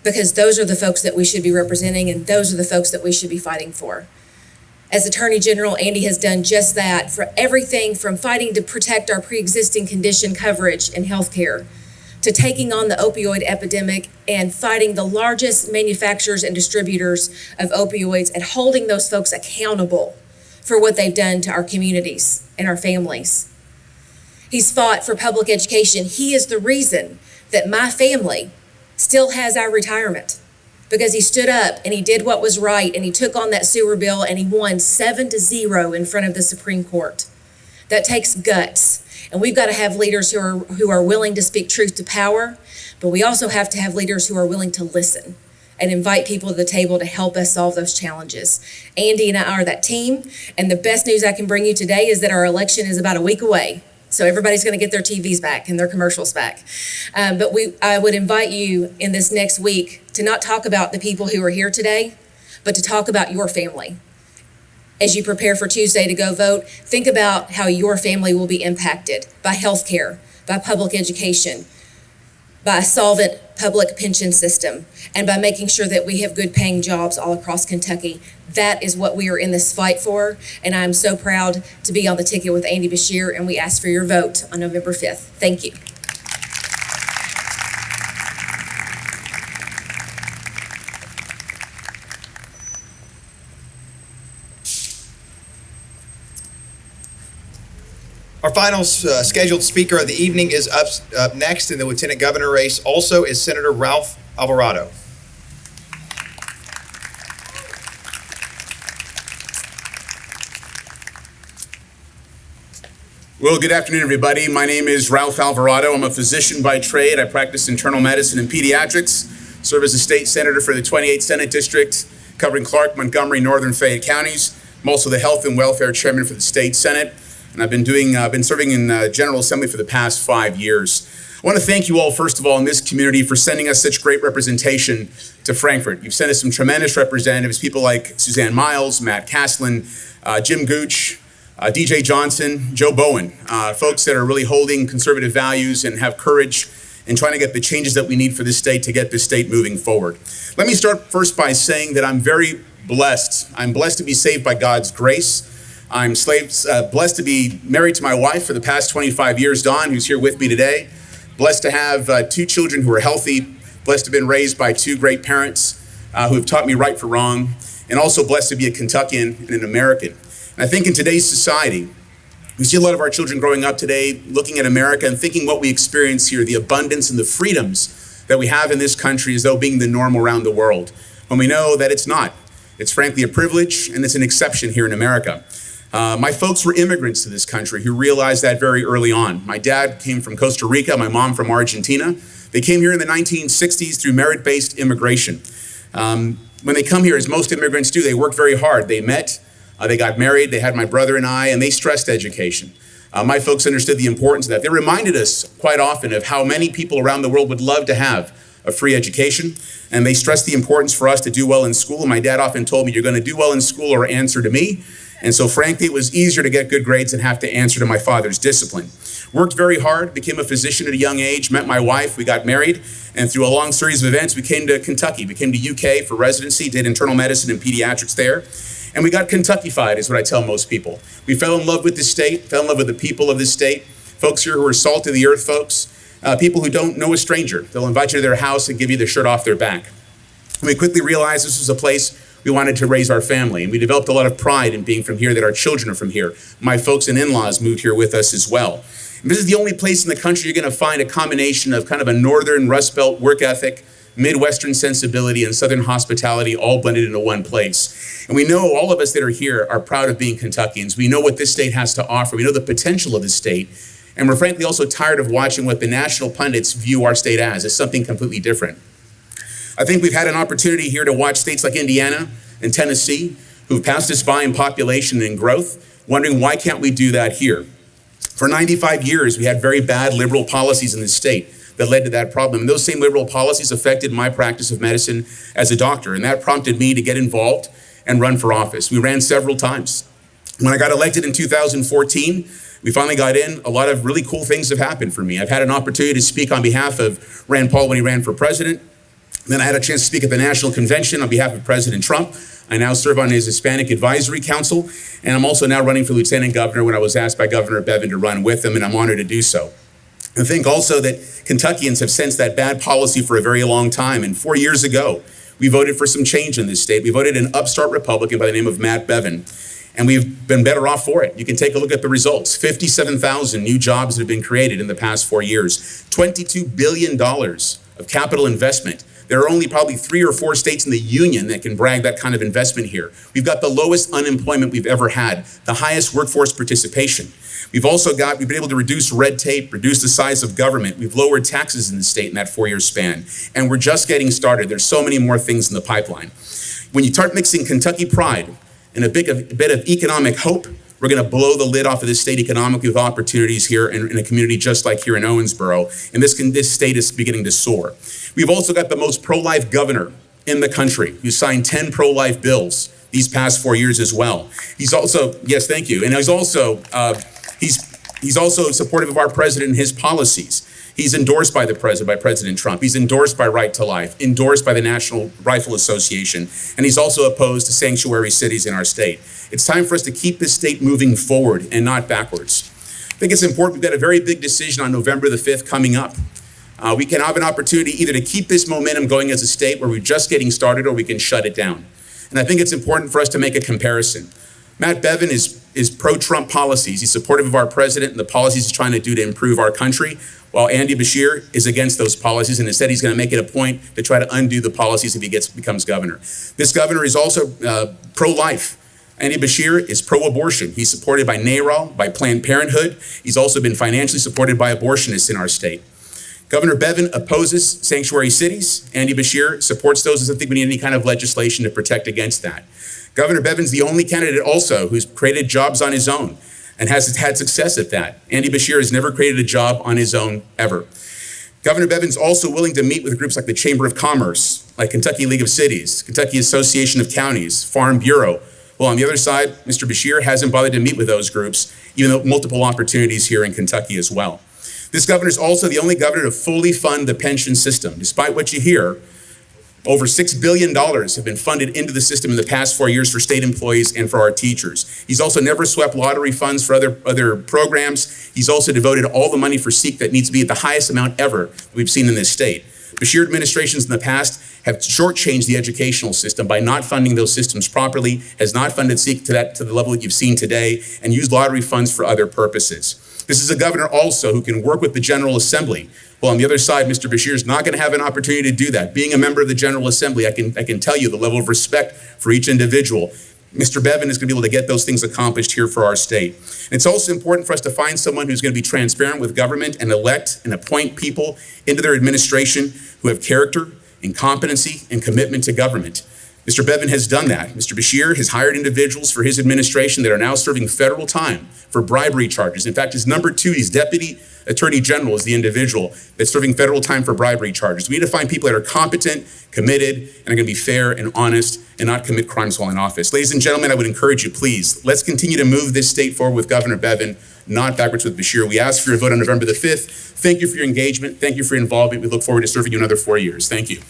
S11: because those are the folks that we should be representing and those are the folks that we should be fighting for. As Attorney General, Andy has done just that for everything from fighting to protect our pre-existing condition coverage in healthcare, to taking on the opioid epidemic and fighting the largest manufacturers and distributors of opioids and holding those folks accountable for what they've done to our communities and our families. He's fought for public education. He is the reason that my family still has our retirement, because he stood up and he did what was right and he took on that sewer bill and he won 7-0 in front of the Supreme Court. That takes guts. And we've got to have leaders who are willing to speak truth to power, but we also have to have leaders who are willing to listen and invite people to the table to help us solve those challenges. Andy and I are that team, and the best news I can bring you today is that our election is about a week away. So everybody's going to get their TVs back and their commercials back. But I would invite you in this next week to not talk about the people who are here today, but to talk about your family. As you prepare for Tuesday to go vote, think about how your family will be impacted by healthcare, by public education, by a solvent public pension system, and by making sure that we have good paying jobs all across Kentucky. That is what we are in this fight for, and I'm so proud to be on the ticket with Andy Bashir, and we ask for your vote on November 5th. Thank you.
S2: Our final scheduled speaker of the evening is up next in the Lieutenant Governor race. Also is Senator Ralph Alvarado.
S12: Well, good afternoon, everybody. My name is Ralph Alvarado. I'm a physician by trade. I practice internal medicine and pediatrics, serve as a state senator for the 28th Senate District, covering Clark, Montgomery, Northern Fayette counties. I'm also the health and welfare chairman for the state Senate. and I've been serving in General Assembly for the past 5 years. I want to thank you all, first of all, in this community for sending us such great representation to Frankfort. You've sent us some tremendous representatives, people like Suzanne Miles, Matt Caslin, Jim Gooch, DJ Johnson, Joe Bowen, folks that are really holding conservative values and have courage in trying to get the changes that we need for this state to get this state moving forward. Let me start first by saying that I'm very blessed. I'm blessed to be saved by God's grace. I'm blessed to be married to my wife for the past 25 years, Dawn, who's here with me today. Blessed to have 2 children who are healthy. Blessed to have been raised by 2 great parents who have taught me right for wrong. And also blessed to be a Kentuckian and an American. And I think in today's society, we see a lot of our children growing up today looking at America and thinking what we experience here, the abundance and the freedoms that we have in this country as though being the norm around the world, when we know that it's not. It's frankly a privilege and it's an exception here in America. My folks were immigrants to this country who realized that very early on. My dad came from Costa Rica, my mom from Argentina. They came here in the 1960s through merit-based immigration. When they come here, as most immigrants do, they work very hard. They met, they got married, they had my brother and I, and they stressed education. My folks understood the importance of that. They reminded us quite often of how many people around the world would love to have a free education, and they stressed the importance for us to do well in school. And my dad often told me, you're going to do well in school or answer to me. And so frankly, it was easier to get good grades than have to answer to my father's discipline. Worked very hard, became a physician at a young age, met my wife, we got married, and through a long series of events, we came to Kentucky. We came to UK for residency, did internal medicine and pediatrics there. And we got Kentuckified, is what I tell most people. We fell in love with the state, fell in love with the people of this state, folks here who are salt of the earth folks, people who don't know a stranger. They'll invite you to their house and give you the shirt off their back. And we quickly realized this was a place we wanted to raise our family, and we developed a lot of pride in being from here, that our children are from here. My folks and in-laws moved here with us as well. And this is the only place in the country you're going to find a combination of kind of a northern Rust Belt work ethic, Midwestern sensibility, and Southern hospitality all blended into one place. And we know all of us that are here are proud of being Kentuckians. We know what this state has to offer. We know the potential of this state. And we're frankly also tired of watching what the national pundits view our state as something completely different. I think we've had an opportunity here to watch states like Indiana and Tennessee, who've passed us by in population and growth, wondering why can't we do that here? For 95 years, we had very bad liberal policies in this state that led to that problem. And those same liberal policies affected my practice of medicine as a doctor, and that prompted me to get involved and run for office. We ran several times. When I got elected in 2014, we finally got in. A lot of really cool things have happened for me. I've had an opportunity to speak on behalf of Rand Paul when he ran for president. Then I had a chance to speak at the National Convention on behalf of President Trump. I now serve on his Hispanic Advisory Council, and I'm also now running for Lieutenant Governor when I was asked by Governor Bevin to run with him, and I'm honored to do so. I think also that Kentuckians have sensed that bad policy for a very long time, and 4 years ago, we voted for some change in this state. We voted an upstart Republican by the name of Matt Bevin, and we've been better off for it. You can take a look at the results. 57,000 new jobs that have been created in the past 4 years. $22 billion of capital investment. There are only probably 3 or 4 states in the union that can brag that kind of investment here. We've got the lowest unemployment we've ever had, the highest workforce participation. We've been able to reduce red tape, reduce the size of government. We've lowered taxes in the state in that 4-year span. And we're just getting started. There's so many more things in the pipeline. When you start mixing Kentucky pride and a bit of economic hope, we're going to blow the lid off of this state economically with opportunities here in a community just like here in Owensboro. And this state is beginning to soar. We've also got the most pro-life governor in the country who signed 10 pro-life bills these past 4 years as well. He's also, yes, thank you. And he's also supportive of our president and his policies. He's endorsed by President Trump. He's endorsed by Right to Life, endorsed by the National Rifle Association, and he's also opposed to sanctuary cities in our state. It's time for us to keep this state moving forward and not backwards. I think it's important. We've got a very big decision on November the 5th coming up. We can have an opportunity either to keep this momentum going as a state where we're just getting started, or we can shut it down. And I think it's important for us to make a comparison. Matt Bevin is pro-Trump policies. He's supportive of our president and the policies he's trying to do to improve our country, while Andy Beshear is against those policies, and instead he's going to make it a point to try to undo the policies if he becomes governor. This governor is also pro-life. Andy Beshear is pro-abortion. He's supported by NARAL, by Planned Parenthood. He's also been financially supported by abortionists in our state. Governor Bevin opposes sanctuary cities. Andy Beshear supports those. Doesn't think we need any kind of legislation to protect against that. Governor Bevin's the only candidate also who's created jobs on his own. and has had success at that. Andy Beshear has never created a job on his own, ever. Governor Bevin's also willing to meet with groups like the Chamber of Commerce, like Kentucky League of Cities, Kentucky Association of Counties, Farm Bureau. Well, on the other side, Mr. Beshear hasn't bothered to meet with those groups, even though multiple opportunities here in Kentucky as well. This governor is also the only governor to fully fund the pension system. Despite what you hear, over $6 billion have been funded into the system in the past 4 years for state employees and for our teachers. He's also never swept lottery funds for other programs. He's also devoted all the money for SEEK that needs to be at the highest amount ever that we've seen in this state. Beshear administrations in the past have shortchanged the educational system by not funding those systems properly, has not funded SEEK to the level that you've seen today, and used lottery funds for other purposes. This is a governor also who can work with the General Assembly. Well, on the other side, Mr. Beshear is not going to have an opportunity to do that. Being a member of the General Assembly, I can tell you the level of respect for each individual. Mr. Bevin is going to be able to get those things accomplished here for our state. And it's also important for us to find someone who's going to be transparent with government and elect and appoint people into their administration who have character and competency and commitment to government. Mr. Bevin has done that. Mr. Beshear has hired individuals for his administration that are now serving federal time for bribery charges. In fact, his number two, his deputy attorney general, is the individual that's serving federal time for bribery charges. We need to find people that are competent, committed, and are going to be fair and honest and not commit crimes while in office. Ladies and gentlemen, I would encourage you, please, let's continue to move this state forward with Governor Bevin, not backwards with Beshear. We ask for your vote on November the 5th. Thank you for your engagement. Thank you for your involvement. We look forward to serving you another 4 years. Thank you.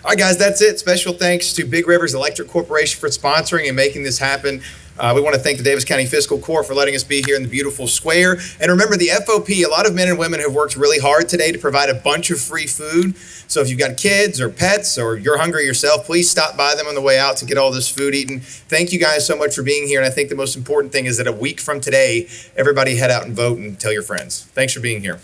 S2: All right, guys, that's it. Special thanks to Big Rivers Electric Corporation for sponsoring and making this happen. We want to thank the Daviess County Fiscal Court for letting us be here in the beautiful square. And remember, the FOP, a lot of men and women have worked really hard today to provide a bunch of free food. So if you've got kids or pets or you're hungry yourself, please stop by them on the way out to get all this food eaten. Thank you guys so much for being here. And I think the most important thing is that a week from today, everybody head out and vote and tell your friends. Thanks for being here.